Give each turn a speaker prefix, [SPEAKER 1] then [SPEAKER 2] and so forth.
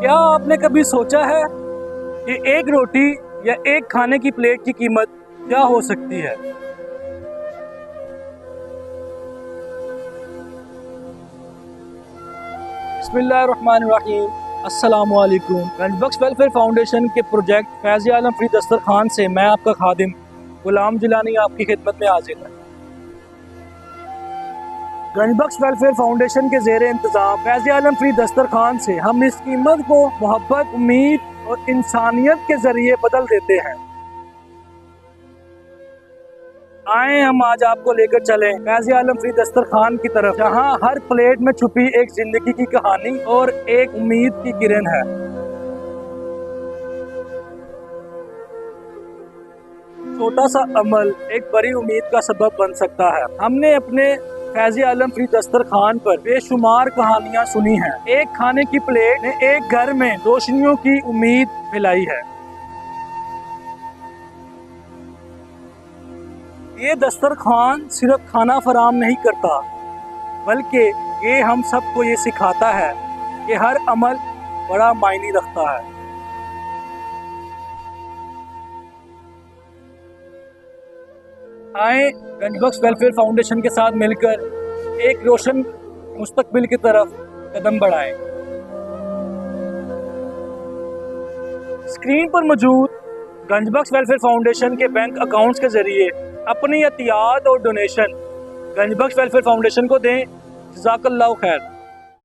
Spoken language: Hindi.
[SPEAKER 1] क्या आपने कभी सोचा है कि एक रोटी या एक खाने की प्लेट की कीमत क्या हो सकती है? बिस्मिल्लाहिर्रहमानिर्रहीम। अस्सलामुअलैकुम। गंजबख्श वेलफेयर फाउंडेशन के प्रोजेक्ट फैज़ आलम फ्री दस्तरखान से मैं आपका खादिम गुलाम जिलानी आपकी खिदमत में हाजिर है। गंजबख्श वेलफेयर फाउंडेशन के ज़ेरे इंतज़ाम फैज़ आलम फ्री दस्तरखान से हम इस कीमत को मोहब्बत, उम्मीद और इंसानियत के जरिए बदल देते हैं। आए हम आज आपको लेकर चले फैज़ आलम फ्री दस्तरखान की तरफ, जहाँ हर प्लेट में छुपी एक जिंदगी की कहानी और एक उम्मीद की किरण है। छोटा सा अमल एक बड़ी उम्मीद का सबब बन सकता है। हमने अपने फैज़ आलम फ्री दस्तरखान पर बेशुमार कहानियाँ सुनी हैं। एक खाने की प्लेट ने एक घर में रोशनियों की उम्मीद फैलाई है। ये दस्तरखान सिर्फ खाना फराम नहीं करता, बल्कि ये हम सबको ये सिखाता है कि हर अमल बड़ा मायने रखता है। आए गंजबख्श वेलफेयर फाउंडेशन के साथ मिलकर एक रोशन मुस्तकबिल की तरफ कदम बढ़ाएं। स्क्रीन पर मौजूद गंजबख्श वेलफेयर फाउंडेशन के बैंक अकाउंट्स के जरिए अपनी एहतियात और डोनेशन गंजबख्श वेलफेयर फाउंडेशन को दें। जज़ाकल्लाहु खैर।